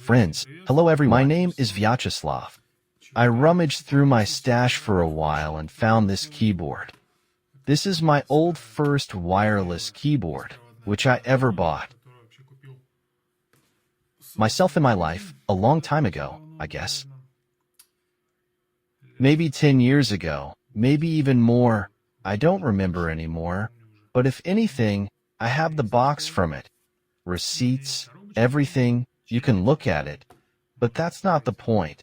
Friends, hello everyone. My name is Vyacheslav. I rummaged through my stash for a while and found this keyboard. This is my old first wireless keyboard, which I ever bought. Myself in my life, a long time ago, I guess. Maybe 10 years ago, maybe even more, I don't remember anymore, but if anything, I have the box from it. Receipts, everything, you can look at it. But that's not the point.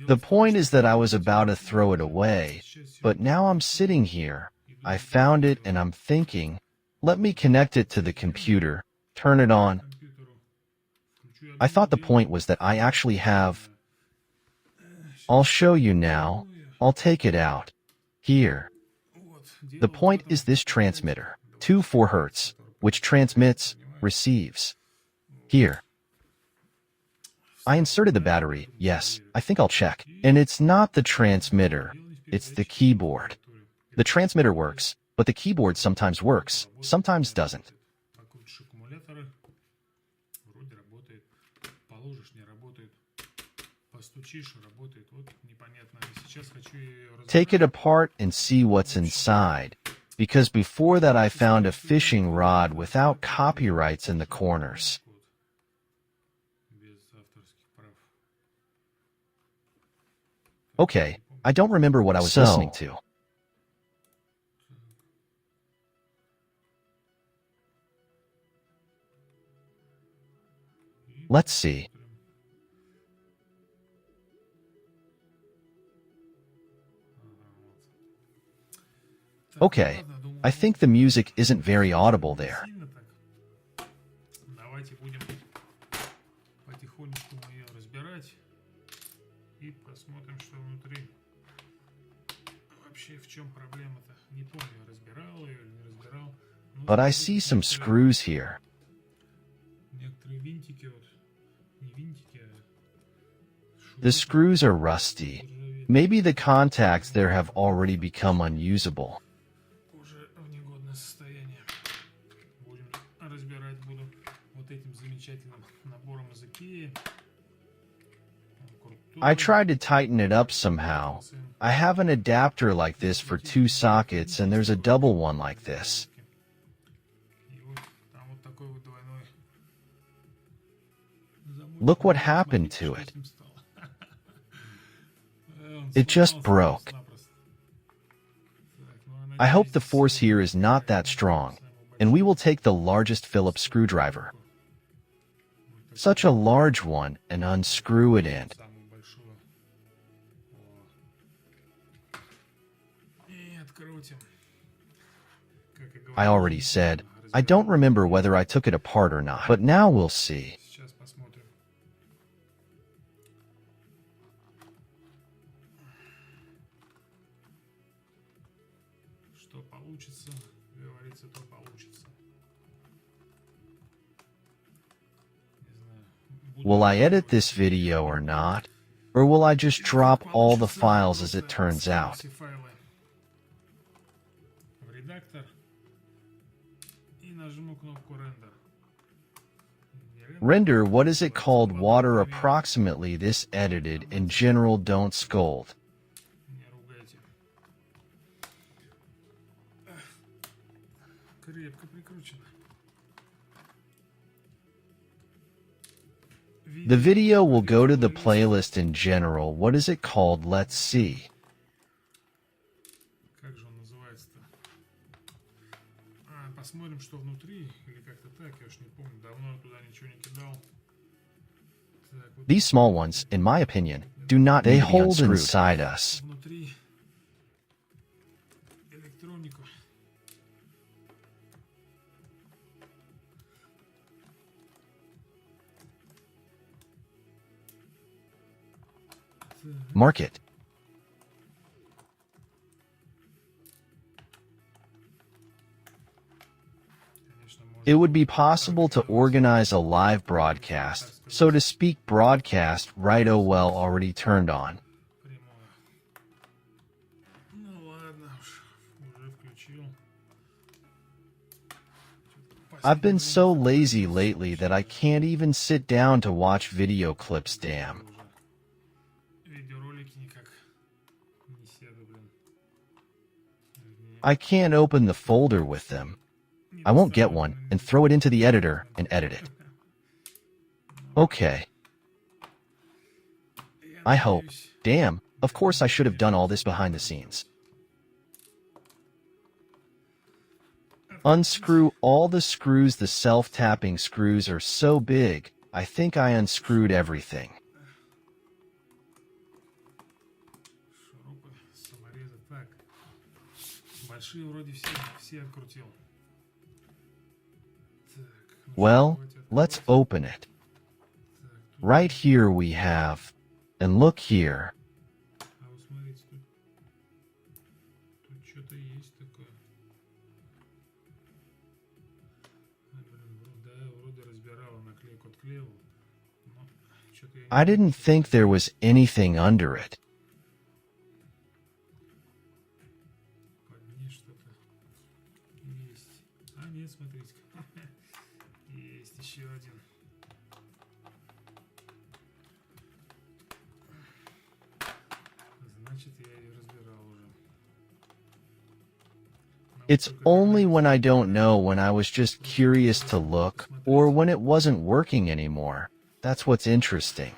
The point is that I was about to throw it away, but now I'm sitting here. I found it and I'm thinking, let me connect it to the computer, turn it on. I thought the point was that I actually have... I'll show you now. I'll take it out. Here. The point is this transmitter, 2.4 Hz, which transmits, receives. Here. I inserted the battery, yes, I think I'll check. And it's not the transmitter, it's the keyboard. The transmitter works, but the keyboard sometimes works, sometimes doesn't. Take it apart and see what's inside, because before that I found a fishing rod without copyrights in the corners. Okay, I don't remember what I was listening to. Let's see. Okay, I think the music isn't very audible there. But I see some screws here. The screws are rusty. Maybe the contacts there have already become unusable. I tried to tighten it up somehow. I have an adapter like this for 2 sockets, and there's a double one like this. Look what happened to it. It just broke. I hope the force here is not that strong, and we will take the largest Phillips screwdriver. Such a large one, and unscrew it in. I already said, I don't remember whether I took it apart or not, but now we'll see. Will I edit this video or not? Or will I just drop all the files as it turns out? Render, what is it called? Water approximately this edited. In general, don't scold. The video will go to the playlist in general. What is it called? Let's see. These small ones, in my opinion, do not need to be unscrewed. They hold inside us. Mark it. It would be possible to organize a live broadcast, so to speak, broadcast right. Oh well, already turned on. I've been so lazy lately that I can't even sit down to watch video clips, damn. I can't open the folder with them. I won't get one and throw it into the editor and edit it. Okay. I hope. Damn, of course I should have done all this behind the scenes. Unscrew all the screws. The self-tapping screws are so big, I think I unscrewed everything. Well, let's open it. Right here we have, and look here. I didn't think there was anything under it. It's only when I don't know, when I was just curious to look, or when it wasn't working anymore. That's what's interesting.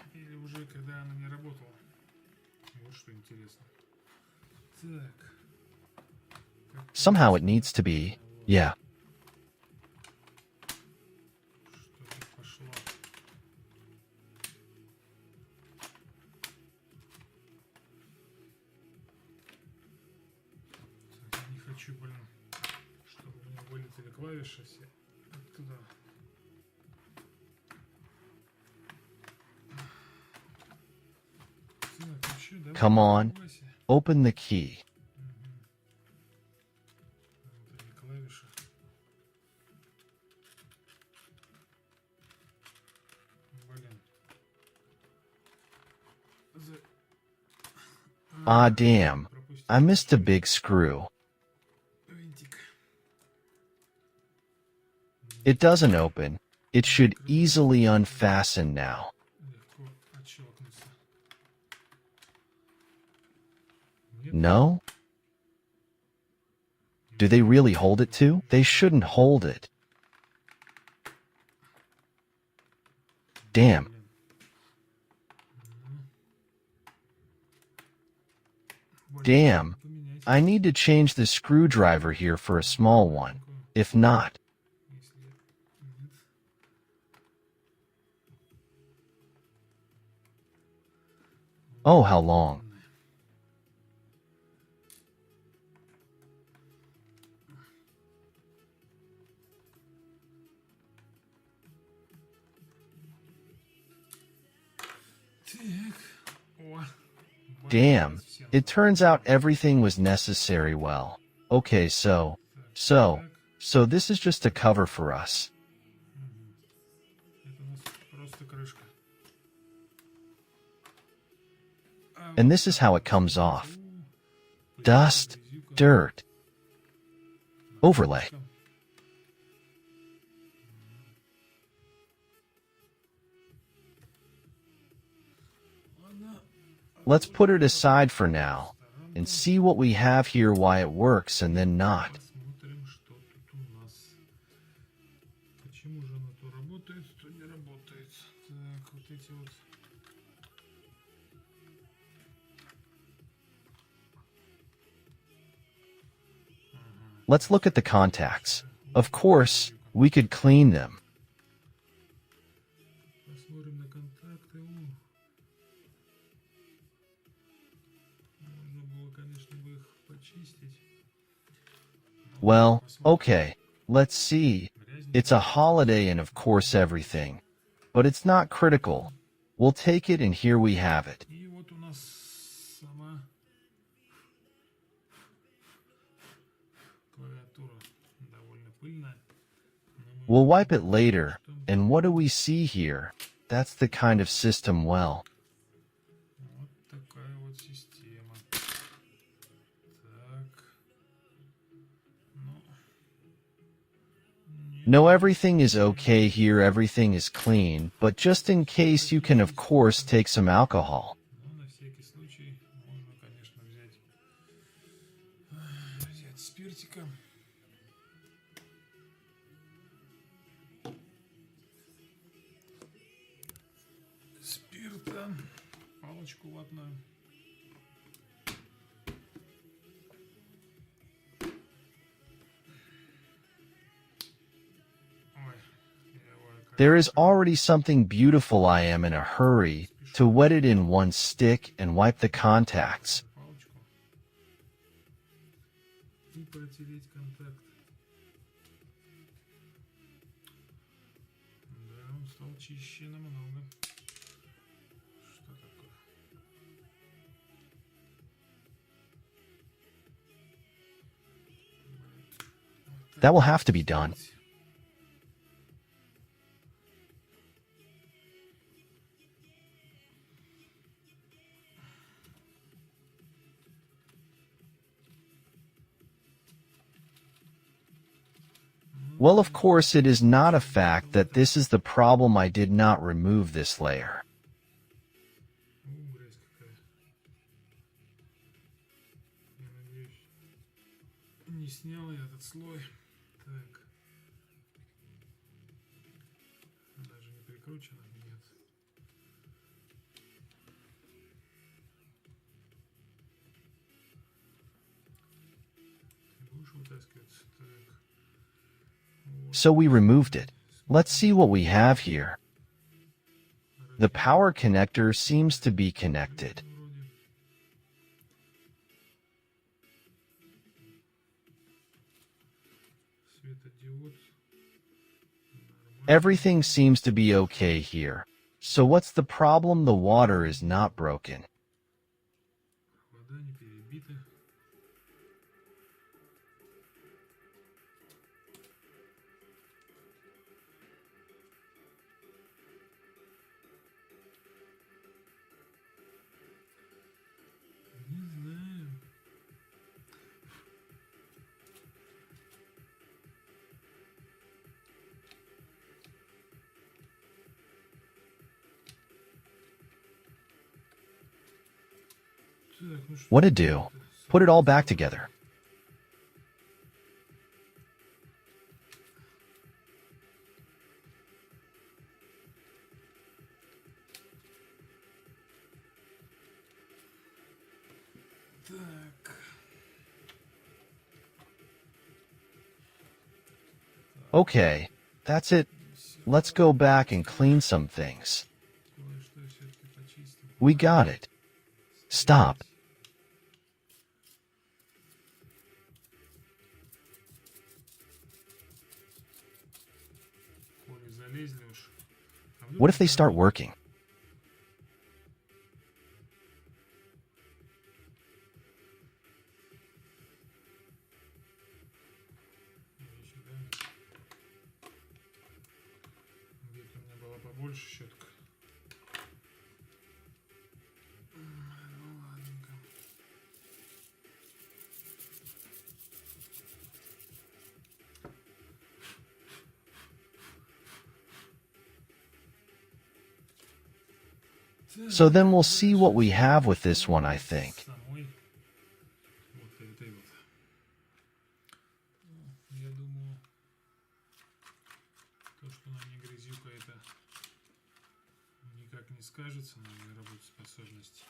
Somehow it needs to be, yeah. Come on, open the key. Ah, damn, I missed a big screw. It doesn't open. It should easily unfasten now. No? Do they really hold it too? They shouldn't hold it. Damn. Damn. I need to change the screwdriver here for a small one. If not. Oh, how long? Damn, it turns out everything was necessary well. Okay, so this is just a cover for us. And this is how it comes off. Dust, dirt, overlay. Let's put it aside for now and see what we have here, why it works and then not. Let's look at the contacts. Of course, we could clean them. Well, okay, let's see. It's a holiday and of course everything. But it's not critical. We'll take it, and here we have it. We'll wipe it later, and what do we see here? That's the kind of system, well. No, everything is okay here, everything is clean, but just in case you can of course take some alcohol. Ну, на всякий случай можно, конечно, взять спиртика. Спирта, палочку ватную. There is already something beautiful. I am in a hurry to wet it in one stick and wipe the contacts. Палочку. И протереть контакт. Да, он стал чище намного. Что такое? That will have to be done. Well, of course, it is not a fact that this is the problem. I did not remove this layer. Грязь какая. Я надеюсь, не снял я этот слой. Так. Даже не прикручено? Нет. Ты будешь вытаскиваться? Так. So we removed it. Let's see what we have here. The power connector seems to be connected. Светодиод. Everything seems to be okay here. So what's the problem? The water is not broken. Вода не перебита. Не знаю. Так, ну что? What to do? Put it all back together. Так. Okay, that's it. Let's go back and clean some things. Кое-что все-таки почистим. We got it. Stop. Коли залезли уж. А вдруг What if they это start working? Или сюда. Где-то у меня была побольше щетка. Ну ладненько. So then we'll see what we have with this one, I think. Самой вот этой вот. Ну, я думаю, то, что на ней грязюка, это никак не скажется на ее работоспособности.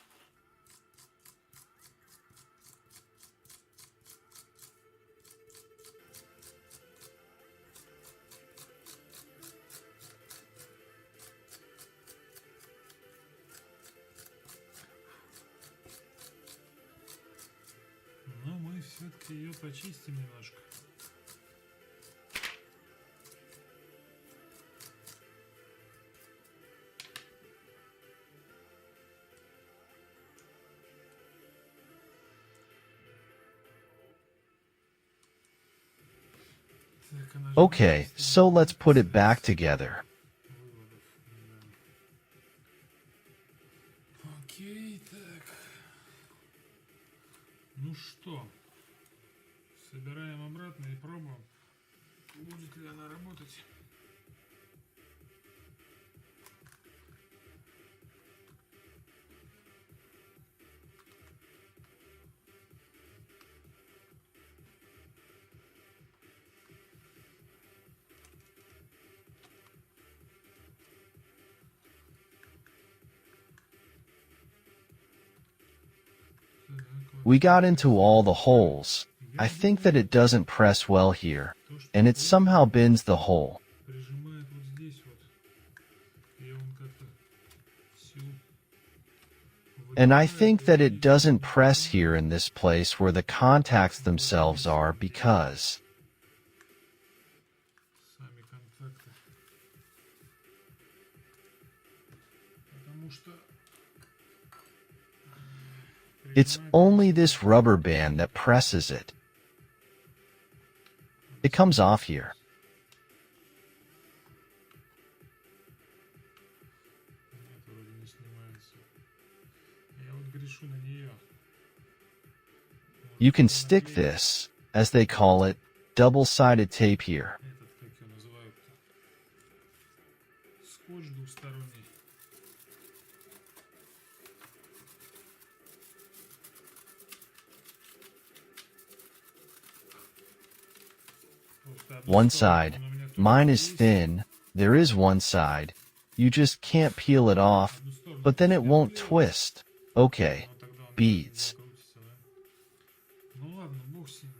Но мы все-таки ее почистим немножко. Так, она же Okay, почистила. so let's put it back together. Выводов, да. Окей, так. Ну что, собираем обратно и пробуем. Будет ли она работать? We got into all the holes. I think that it doesn't press well here, and it somehow bends the hole. Прижимает вот здесь вот. И он как-то всю And I выгибает, think и that они it doesn't press here in this place where the contacts themselves are because сами контакты. Потому что it's only this rubber band that presses it. It comes off here. Нет, вроде не снимается. Я вот грешу на нее. You can stick this, as they call it, double-sided tape here. Этот, как его называют-то? Скотч двусторонний. Просто одну One сторону side. он у меня тут Mine is есть. thin. There is one side. You just can't peel it off, Одну сторону but then it снял won't левую, twist. Okay. но тогда он Beads. не крутится, да? Ну ладно, бог с ним.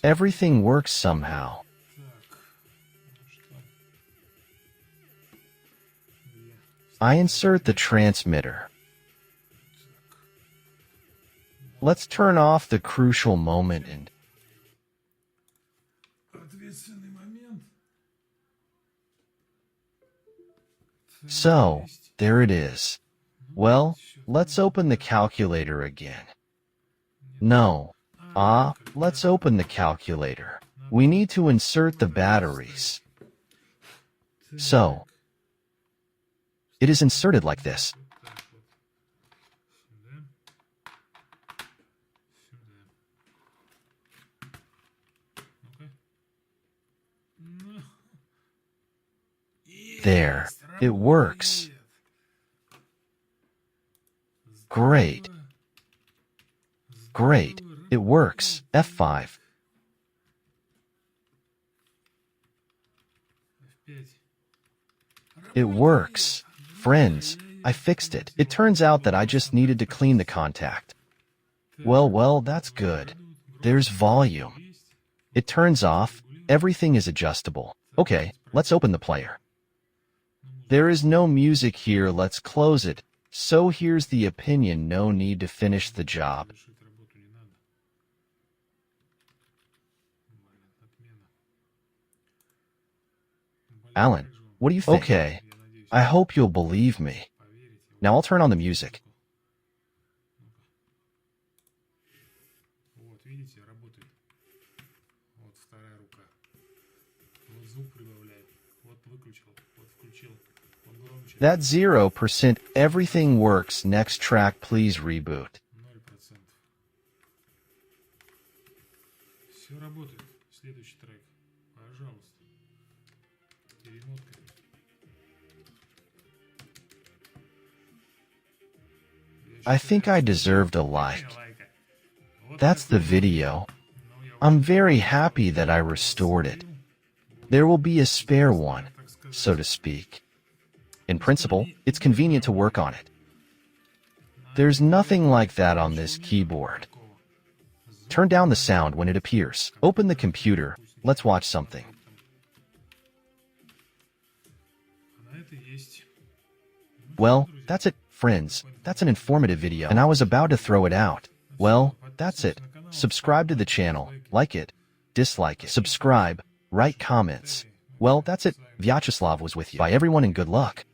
Everything works somehow. Так. Ну что? I insert the transmitter. Let's turn off the crucial moment and Ответственный момент. so, there it is. Well, let's open the calculator again. No. Let's open the calculator. We need to insert the batteries. So, it is inserted like this. Так вот. Сюда. Сюда. Ну-ка. Ну. There. Есть, It works. работает. Great. Здорово. Great. Здорово It works. F5. F5. It works. Friends, I fixed it. It turns out that I just needed to clean the contact. Well, that's good. There's volume. It turns off. Everything is adjustable. Okay, let's open the player. There is no music here. Let's close it. So here's the opinion. No need to finish the job. Завершить работу не надо. Блин, отмена. Блин, Alan, как же вам what do you think? Okay, Я надеюсь, I hope you'll believe me. поверите. Now I'll turn on the music. Вот, видите, работает. Вот вторая рука. Вот звук прибавляет. Вот выключил. Вот включил. Вот громче. That 0%, everything works. Next track, please reboot. 0%. Все работает. Следующий трек. Пожалуйста. Перемотка. I think I deserved a like. Лайка. Вот That's the такой. video. Ну, я I'm very happy that I restored it. There will be a spare one, так сказать. so to speak. In principle, it's convenient to work on it. There's nothing like that on this keyboard. Turn down the sound when it appears. Open the computer. Let's watch something. А на это есть. Well, that's it, friends. That's an informative video, and I was about to throw it out. Well, that's it. Subscribe to the channel, like it, dislike it, subscribe, write comments. Well, that's it. Vyacheslav was with you. Bye everyone and good luck.